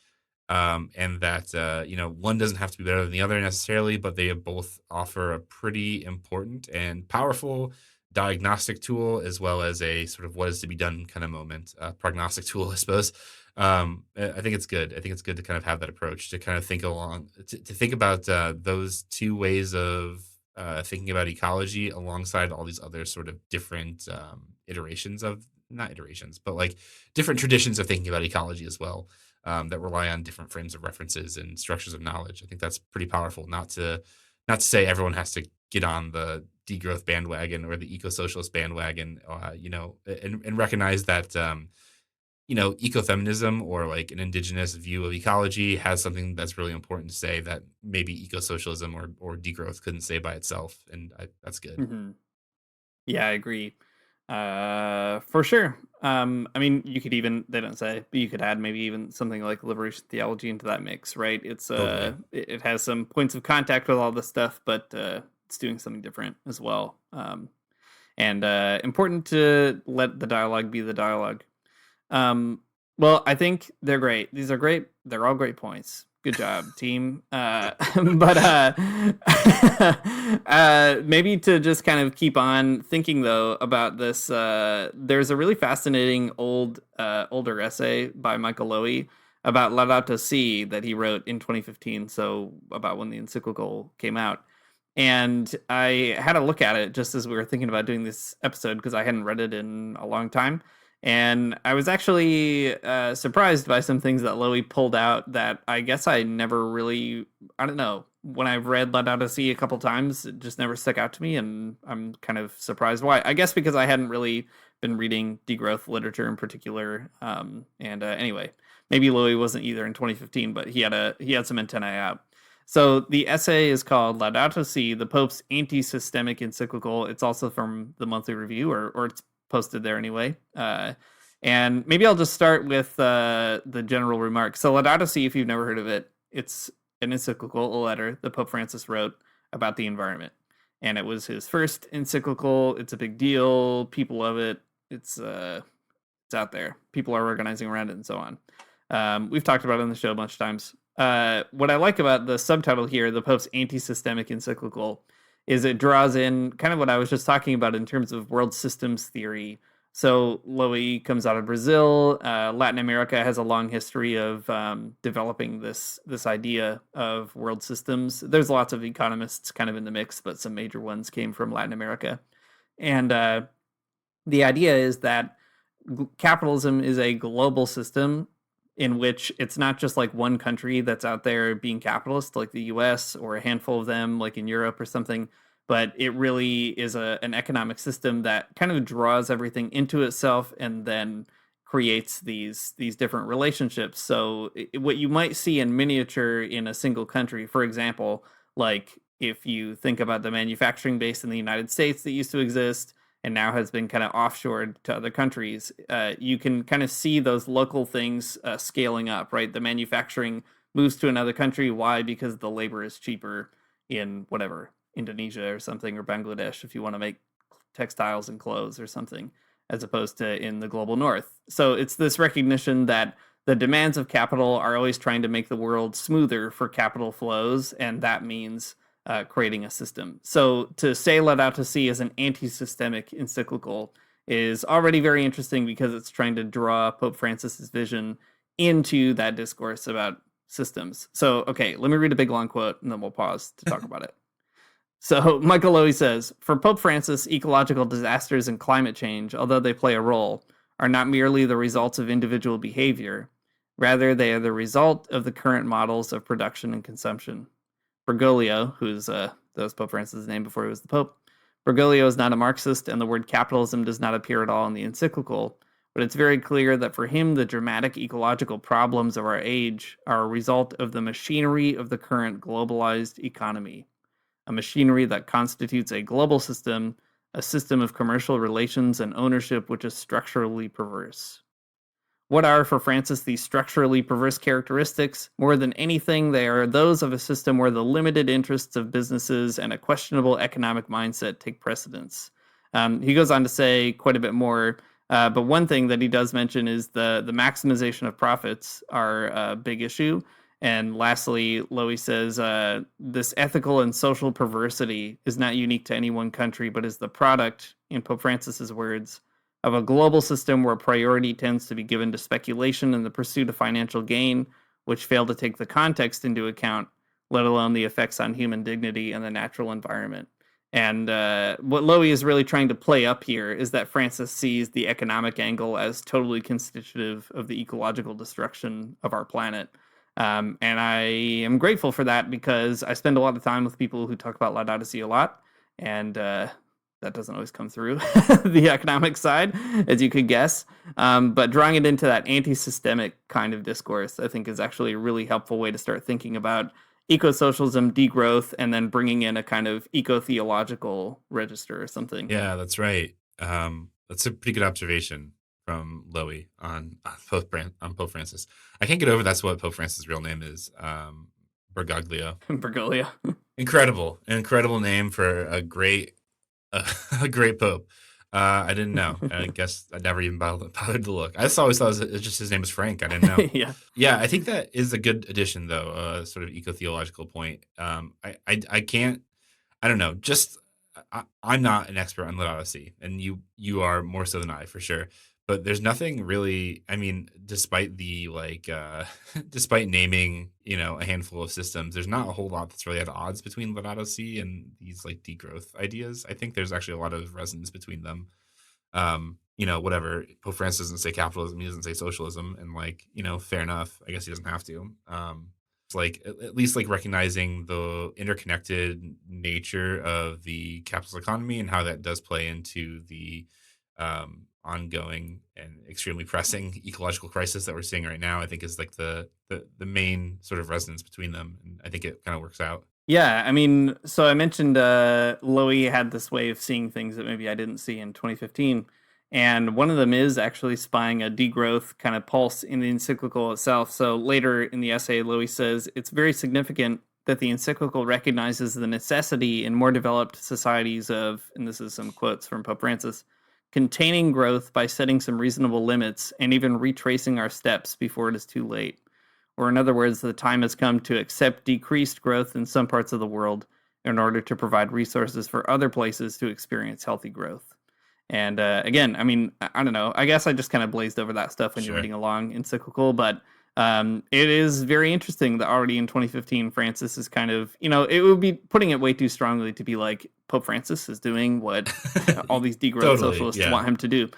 and that one doesn't have to be better than the other necessarily, but they both offer a pretty important and powerful diagnostic tool as well as a sort of what is to be done kind of moment, prognostic tool, I suppose. I think it's good. I think it's good to kind of have that approach to kind of think along to think about those two ways of thinking about ecology alongside all these other sort of different iterations of not iterations, but like different traditions of thinking about ecology as well, that rely on different frames of references and structures of knowledge. I think that's pretty powerful. Not to say everyone has to get on the degrowth bandwagon or the eco-socialist bandwagon, and recognize that ecofeminism or like an indigenous view of ecology has something that's really important to say that maybe eco-socialism or degrowth couldn't say by itself, and that's good. Hmm. Yeah, I agree. For sure. I mean, you could even, they don't say, but you could add maybe even something like liberation theology into that mix, right? Totally. It has some points of contact with all this stuff, but it's doing something different as well. And important to let the dialogue be the dialogue. Um, well, I think they're great. These are great. They're all great points. Good job, team. But maybe to just kind of keep on thinking though about this, there's a really fascinating older essay by Michael Lowy about Laudato Si that he wrote in 2015. So about when the encyclical came out. And I had a look at it just as we were thinking about doing this episode because I hadn't read it in a long time. And I was actually surprised by some things that Lowy pulled out that I guess I never really, I don't know, when I've read Let Out to Sea a couple times, it just never stuck out to me. And I'm kind of surprised why. I guess because I hadn't really been reading degrowth literature in particular. Anyway, maybe Lowy wasn't either in 2015, but he had some antennae out. So the essay is called Laudato Si, the Pope's Anti-Systemic Encyclical. It's also from the Monthly Review, or it's posted there anyway. And maybe I'll just start with the general remark. So Laudato Si, if you've never heard of it, it's an encyclical, a letter that Pope Francis wrote about the environment. And it was his first encyclical. It's a big deal. People love it. It's out there. People are organizing around it and so on. We've talked about it on the show a bunch of times. What I like about the subtitle here, the Pope's Anti-Systemic Encyclical, is it draws in kind of what I was just talking about in terms of world systems theory. So Lowy comes out of Brazil. Latin America has a long history of developing this idea of world systems. There's lots of economists kind of in the mix, but some major ones came from Latin America. And the idea is that capitalism is a global system in which it's not just like one country that's out there being capitalist, like the US or a handful of them, like in Europe or something, but it really is an economic system that kind of draws everything into itself and then creates these different relationships. So what you might see in miniature in a single country, for example, like if you think about the manufacturing base in the United States that used to exist and now has been kind of offshored to other countries, you can kind of see those local things scaling up, right? The manufacturing moves to another country. Why? Because the labor is cheaper in whatever, Indonesia or something, or Bangladesh, if you want to make textiles and clothes or something, as opposed to in the global north. So it's this recognition that the demands of capital are always trying to make the world smoother for capital flows, and that means creating a system. So to say Laudato Si as an anti-systemic encyclical is already very interesting because it's trying to draw Pope Francis's vision into that discourse about systems. So, okay, let me read a big long quote and then we'll pause to talk about it. So Michael Lowy says, for Pope Francis, ecological disasters and climate change, although they play a role, are not merely the results of individual behavior. Rather, they are the result of the current models of production and consumption. Bergoglio, that was Pope Francis' name before he was the Pope, Bergoglio is not a Marxist, and the word capitalism does not appear at all in the encyclical, but it's very clear that for him, the dramatic ecological problems of our age are a result of the machinery of the current globalized economy, a machinery that constitutes a global system, a system of commercial relations and ownership which is structurally perverse. What are, for Francis, these structurally perverse characteristics? More than anything, they are those of a system where the limited interests of businesses and a questionable economic mindset take precedence. He goes on to say quite a bit more, but one thing that he does mention is the maximization of profits are a big issue. And lastly, Lowy says this ethical and social perversity is not unique to any one country, but is the product, in Pope Francis's words, of a global system where priority tends to be given to speculation and the pursuit of financial gain, which fail to take the context into account, let alone the effects on human dignity and the natural environment. And what Lowy is really trying to play up here is that Francis sees the economic angle as totally constitutive of the ecological destruction of our planet. And I am grateful for that because I spend a lot of time with people who talk about Laudato Si a lot, and that doesn't always come through the economic side, as you could guess. But drawing it into that anti-systemic kind of discourse, I think, is actually a really helpful way to start thinking about eco-socialism, degrowth, and then bringing in a kind of eco-theological register or something. Yeah, that's right. That's a pretty good observation from Lowy on Pope Francis. I can't get over that's what Pope Francis' real name is. Bergoglio. Bergoglio. Incredible name for a great a great pope. I didn't know. I guess I never even bothered to look. I just always thought it was just his name was Frank. I didn't know. Yeah. I think that is a good addition, though. Sort of eco-theological point. I can't. I don't know. Just I'm not an expert on Laudato Si, and you are more so than I for sure. But there's nothing really. I mean, despite the despite naming a handful of systems, there's not a whole lot that's really at odds between Laudato Si and these like degrowth ideas. I think there's actually a lot of resonance between them. Whatever Pope Francis doesn't say capitalism, he doesn't say socialism, and fair enough. I guess he doesn't have to. It's like at least like recognizing the interconnected nature of the capitalist economy and how that does play into the ongoing and extremely pressing ecological crisis that we're seeing right now. I think is like the main sort of resonance between them, and I think it kind of works out. Yeah, I mean, so I mentioned Lowy had this way of seeing things that maybe I didn't see in 2015. And one of them is actually spying a degrowth kind of pulse in the encyclical itself. So later in the essay, Lowy says it's very significant that the encyclical recognizes the necessity in more developed societies of, and this is some quotes from Pope Francis, containing growth by setting some reasonable limits and even retracing our steps before it is too late. Or in other words, the time has come to accept decreased growth in some parts of the world in order to provide resources for other places to experience healthy growth. And again, I mean, I don't know. I guess I just kind of blazed over that stuff when you're reading along encyclical, but it is very interesting that already in 2015, Francis is kind of, it would be putting it way too strongly to be like Pope Francis is doing what all these degrowth socialists want him to do.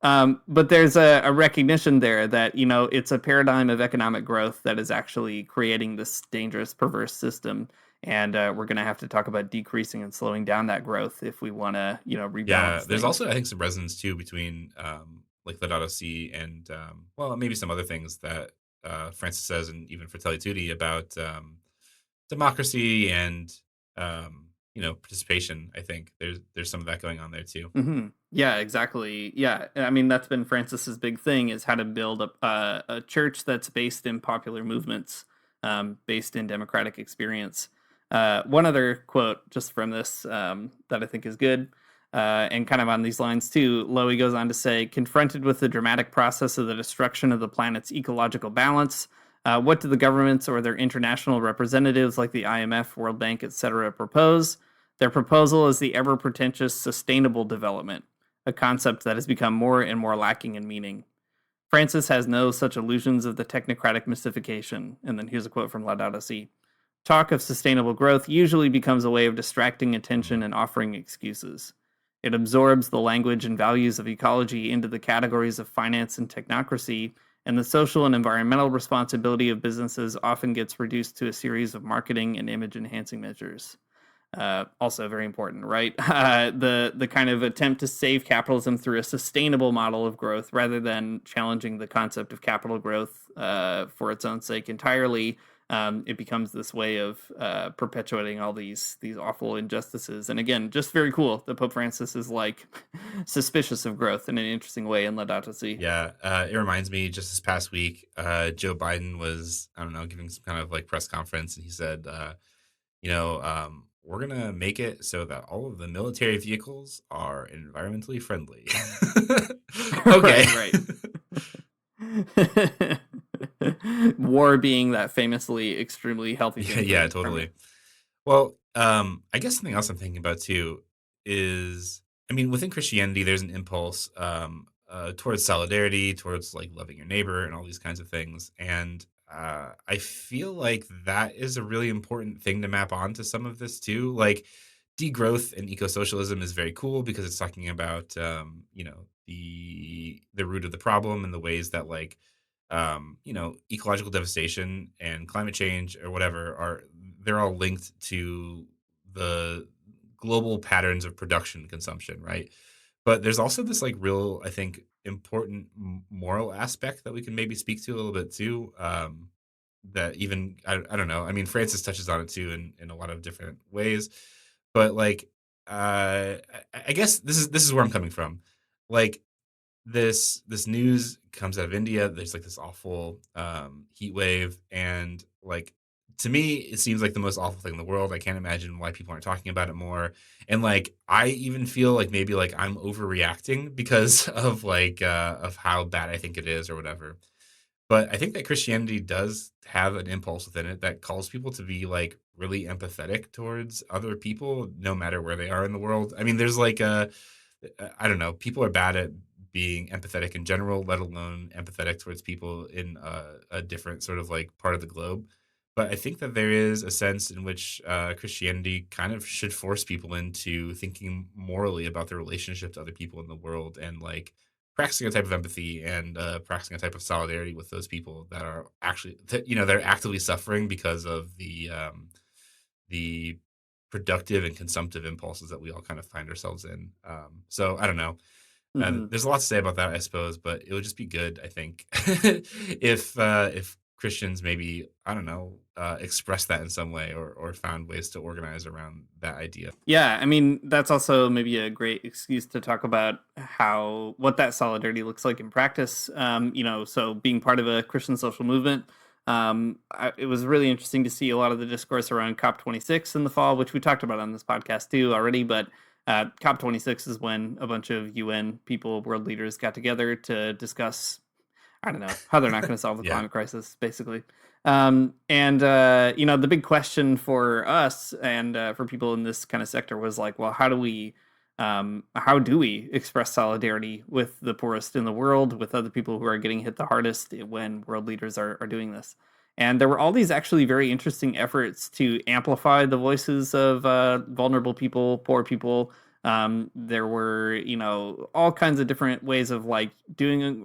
But there's a recognition there that, it's a paradigm of economic growth that is actually creating this dangerous, perverse system. And we're going to have to talk about decreasing and slowing down that growth if we want to, rebalance. Yeah, there's also, I think, some resonance, too, between like Laudato Si and, maybe some other things that Francis says, and even Fratelli Tutti about democracy and, participation. I think there's some of that going on there, too. Mm-hmm. Yeah, exactly. Yeah, I mean, that's been Francis's big thing is how to build a church that's based in popular movements, based in democratic experience. One other quote just from this that I think is good, and kind of on these lines too, Lowy goes on to say, confronted with the dramatic process of the destruction of the planet's ecological balance, what do the governments or their international representatives like the IMF, World Bank, etc. propose? Their proposal is the ever-pretentious sustainable development, a concept that has become more and more lacking in meaning. Francis has no such illusions of the technocratic mystification. And then here's a quote from Laudato Si. Talk of sustainable growth usually becomes a way of distracting attention and offering excuses. It absorbs the language and values of ecology into the categories of finance and technocracy, and the social and environmental responsibility of businesses often gets reduced to a series of marketing and image-enhancing measures. Also very important, right? The kind of attempt to save capitalism through a sustainable model of growth rather than challenging the concept of capital growth for its own sake entirely it becomes this way of perpetuating all these awful injustices. And again, just very cool that Pope Francis is like suspicious of growth in an interesting way in Laudato Si. Yeah, it reminds me just this past week, Joe Biden was, I don't know, giving some kind of like press conference, and he said, we're gonna make it so that all of the military vehicles are environmentally friendly. Okay. Right, right. War being that famously extremely healthy Yeah, thing for the yeah, environment. totally. Well, I guess something else I'm thinking about too is, I mean, within Christianity, there's an impulse towards solidarity, towards like loving your neighbor, and all these kinds of things. And I feel like that is a really important thing to map onto some of this too. Like, degrowth and ecosocialism is very cool because it's talking about, the root of the problem and the ways that like ecological devastation and climate change or whatever are, they're all linked to the global patterns of production and consumption, right? But there's also this like real, I think, important moral aspect that we can maybe speak to a little bit too. That even I don't know. I mean, Francis touches on it too in a lot of different ways, but like I guess this is where I'm coming from. Like this news comes out of India. There's like this awful heat wave, and like to me, it seems like the most awful thing in the world. I can't imagine why people aren't talking about it more. And like I even feel like maybe like I'm overreacting because of how bad I think it is or whatever. But I think that Christianity does have an impulse within it that calls people to be like really empathetic towards other people, no matter where they are in the world. I mean, there's like I don't know, people are bad at being empathetic in general, let alone empathetic towards people in a different sort of like part of the globe. But I think that there is a sense in which Christianity kind of should force people into thinking morally about their relationship to other people in the world and like practicing a type of empathy and practicing a type of solidarity with those people that are actually, they're actively suffering because of the productive and consumptive impulses that we all kind of find ourselves in. So I don't know. Hmm. There's a lot to say about that, I suppose, but it would just be good, I think, if Christians maybe, I don't know, express that in some way or found ways to organize around that idea. Yeah, I mean that's also maybe a great excuse to talk about how what that solidarity looks like in practice. So being part of a Christian social movement, it was really interesting to see a lot of the discourse around COP26 in the fall, which we talked about on this podcast too already. But COP26 is when a bunch of UN people, world leaders, got together to discuss, I don't know, how they're not going to solve the Yeah. climate crisis, basically. The big question for us and for people in this kind of sector was like, well, how do we express solidarity with the poorest in the world, with other people who are getting hit the hardest when world leaders are doing this? And there were all these actually very interesting efforts to amplify the voices of vulnerable people, poor people. There were, all kinds of different ways of like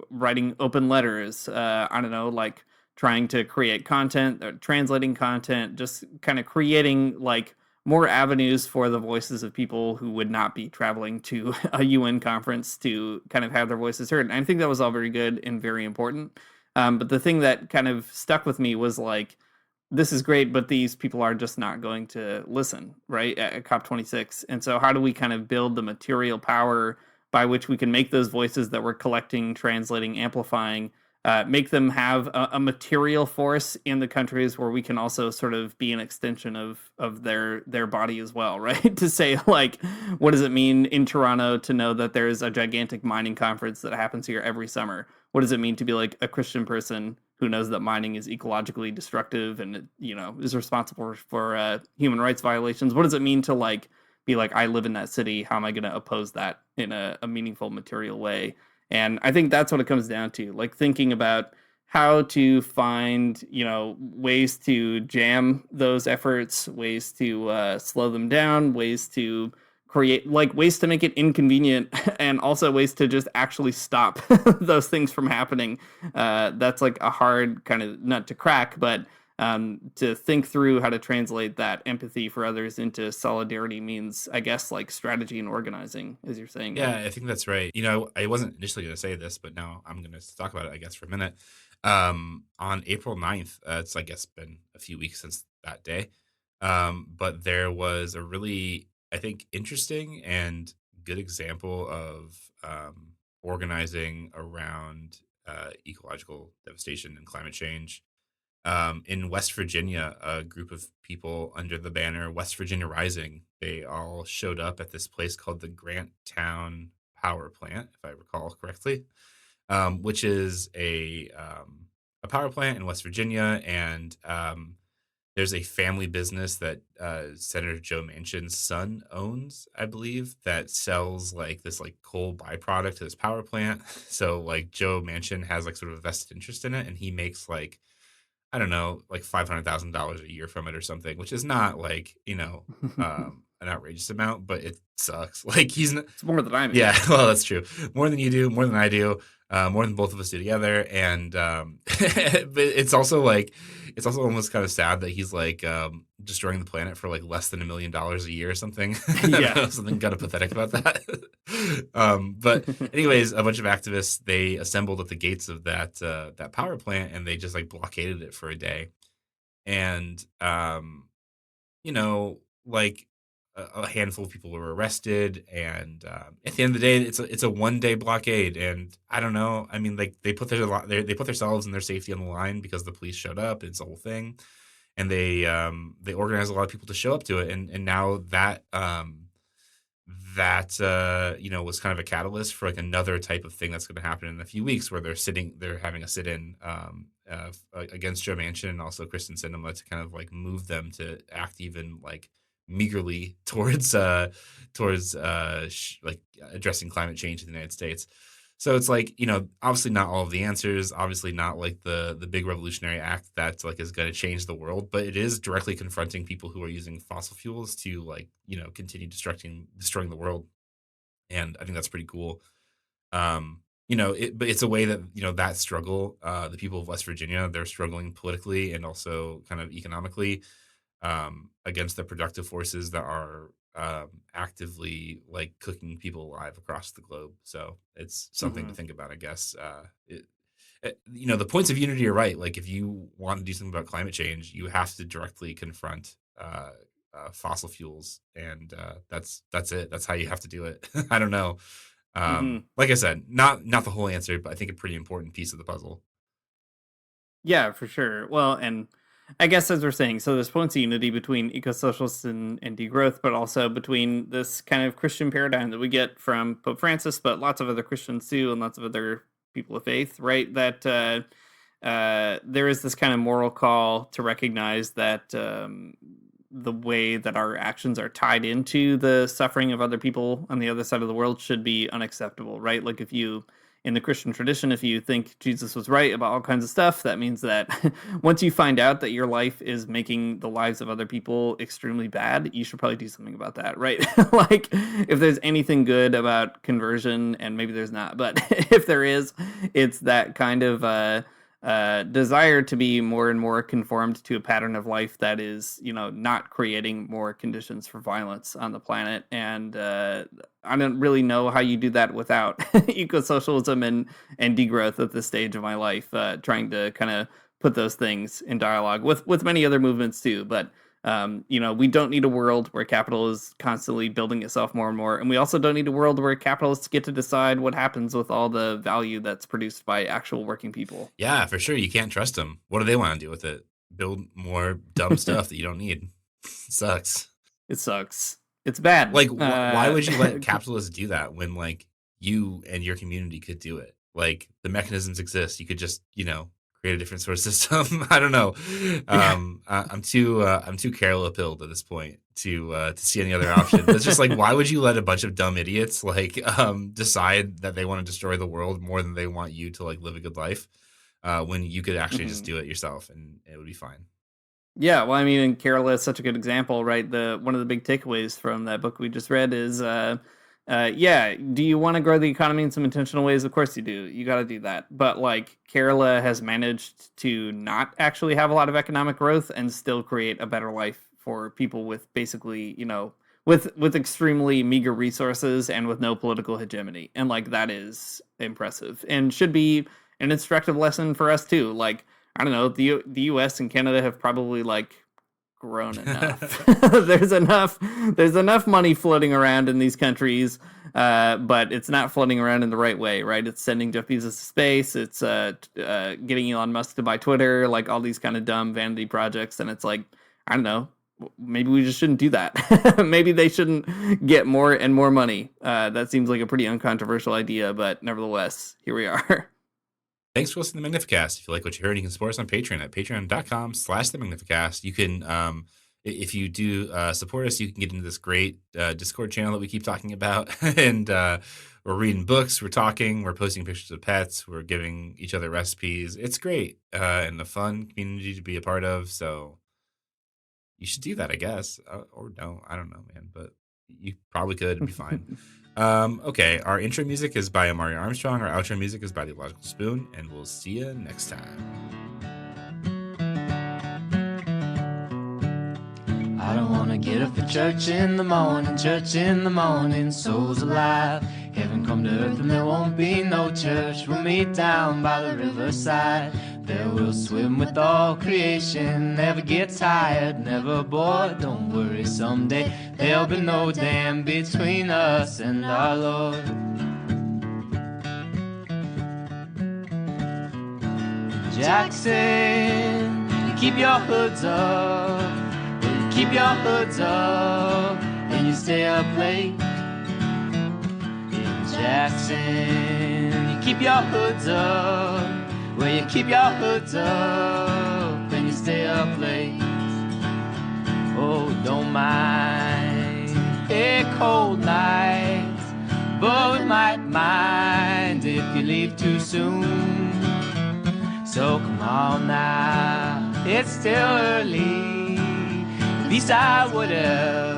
writing open letters. I don't know, like trying to create content, translating content, just kind of creating like more avenues for the voices of people who would not be traveling to a UN conference to kind of have their voices heard. And I think that was all very good and very important. But the thing that kind of stuck with me was like, this is great, but these people are just not going to listen, right? At COP26. And so, how do we kind of build the material power by which we can make those voices that we're collecting, translating, amplifying, make them have a material force in the countries where we can also sort of be an extension of their body as well, right? To say like, what does it mean in Toronto to know that there's a gigantic mining conference that happens here every summer? What does it mean to be like a Christian person who knows that mining is ecologically destructive and is responsible for human rights violations? What does it mean to like be like, I live in that city? How am I going to oppose that in a meaningful material way? And I think that's what it comes down to, like thinking about how to find, ways to jam those efforts, ways to slow them down, ways to create, like ways to make it inconvenient, and also ways to just actually stop those things from happening. That's like a hard kind of nut to crack, but to think through how to translate that empathy for others into solidarity means, I guess, like strategy and organizing, as you're saying, Yeah, Matt. I think that's right. I wasn't initially going to say this, but now I'm going to talk about it, I guess, for a minute. On April 9th, it's, I guess, been a few weeks since that day. But there was a really, I think, interesting and good example of organizing around ecological devastation and climate change. In West Virginia, a group of people under the banner West Virginia Rising, they all showed up at this place called the Grant Town Power Plant, if I recall correctly, which is a power plant in West Virginia, and there's a family business that Senator Joe Manchin's son owns, I believe, that sells like this like coal byproduct to this power plant. So like Joe Manchin has like sort of a vested interest in it, and he makes like, I don't know, like $500,000 a year from it or something, which is not like, an outrageous amount, but it sucks. Like he's not, It's more than I yeah, make. well, that's true. More than you do, more than I do, more than both of us do together. And but it's also almost kind of sad that he's like destroying the planet for like less than $1 million a year or something. I don't Yeah. know, something kind of pathetic about that. But anyways, a bunch of activists, they assembled at the gates of that power plant, and they just like blockaded it for a day. And you know, like a handful of people were arrested, and at the end of the day, it's a 1 day blockade, and I don't know. I mean, like they put themselves and their safety on the line because the police showed up. It's a whole thing, and they organized a lot of people to show up to it, and now that was kind of a catalyst for like another type of thing that's going to happen in a few weeks, where they're having a sit-in against Joe Manchin and also Kristen Sinema to kind of like move them to act even like meagerly towards like addressing climate change in the United States. So it's like, obviously not all of the answers, obviously not like the big revolutionary act that like is going to change the world, but it is directly confronting people who are using fossil fuels to like, continue destroying the world. And I think that's pretty cool. But it's a way that, that struggle, the people of West Virginia, they're struggling politically and also kind of economically against the productive forces that are actively like cooking people alive across the globe. So it's something to Hmm. think about, I guess. The points of unity are right. Like if you want to do something about climate change, you have to directly confront fossil fuels, and that's it. That's how you have to do it. I don't know. Hmm. Like I said, not the whole answer, but I think a pretty important piece of the puzzle. Yeah, for sure. Well, and I guess as we're saying, so there's points of unity between ecosocialists and degrowth, but also between this kind of Christian paradigm that we get from Pope Francis, but lots of other Christians too, and lots of other people of faith, right? That there is this kind of moral call to recognize that the way that our actions are tied into the suffering of other people on the other side of the world should be unacceptable, right? Like if you in the Christian tradition, if you think Jesus was right about all kinds of stuff, that means that once you find out that your life is making the lives of other people extremely bad, you should probably do something about that, right? Like, if there's anything good about conversion, and maybe there's not, but if there is, it's that kind of desire to be more and more conformed to a pattern of life that is, not creating more conditions for violence on the planet. And I don't really know how you do that without ecosocialism and degrowth at this stage of my life, trying to kind of put those things in dialogue with many other movements too. But we don't need a world where capital is constantly building itself more and more, and we also don't need a world where capitalists get to decide what happens with all the value that's produced by actual working people. Yeah, for sure. You can't trust them. What do they want to do with it? Build more dumb stuff that you don't need. Sucks. It sucks. It's bad. Like, why would you let capitalists do that when like you and your community could do it? Like the mechanisms exist. You could just, create a different sort of system. I don't know. Yeah. I'm too Carol pilled at this point to see any other options. It's just like, why would you let a bunch of dumb idiots like decide that they want to destroy the world more than they want you to like live a good life when you could actually just Mhm. do it yourself and it would be fine. Yeah, well, I mean, and Kerala is such a good example, right? The one of the big takeaways from that book we just read is, yeah, do you want to grow the economy in some intentional ways? Of course you do. You got to do that. But like Kerala has managed to not actually have a lot of economic growth and still create a better life for people with basically, with extremely meager resources and with no political hegemony. And like that is impressive and should be an instructive lesson for us too. Like, I don't know, the U.S. and Canada have probably like grown enough. There's enough money floating around in these countries, but it's not floating around in the right way, right? It's sending Jeff Bezos to space. It's getting Elon Musk to buy Twitter, like all these kind of dumb vanity projects. And it's like, I don't know, maybe we just shouldn't do that. Maybe they shouldn't get more and more money. That seems like a pretty uncontroversial idea, but nevertheless, here we are. Thanks for listening to Magnificast. If you like what you heard, you can support us on Patreon at patreon.com/the Magnificast. You can, if you do support us, you can get into this great Discord channel that we keep talking about. And we're reading books, we're talking, we're posting pictures of pets, we're giving each other recipes. It's great and a fun community to be a part of. So you should do that, I guess. Or no, I don't know, man. But you probably could. It'd be fine. Okay, our intro music is by Amari Armstrong. Our outro music is by The Logical Spoon, and we'll see you next time. I don't wanna get up for church in the morning, souls alive. Heaven come to earth and there won't be no church. We'll meet down by the riverside. There we'll swim with all creation. Never get tired, never bored. Don't worry, someday there'll be no dam between us and our Lord. Jackson, keep your hoods up. Keep your hoods up and you stay up late. In Jackson, you keep your hoods up. Well, you keep your hoods up and you stay up late. Oh, don't mind a cold night, but we might mind if you leave too soon. So come on now, it's still early. At least I would have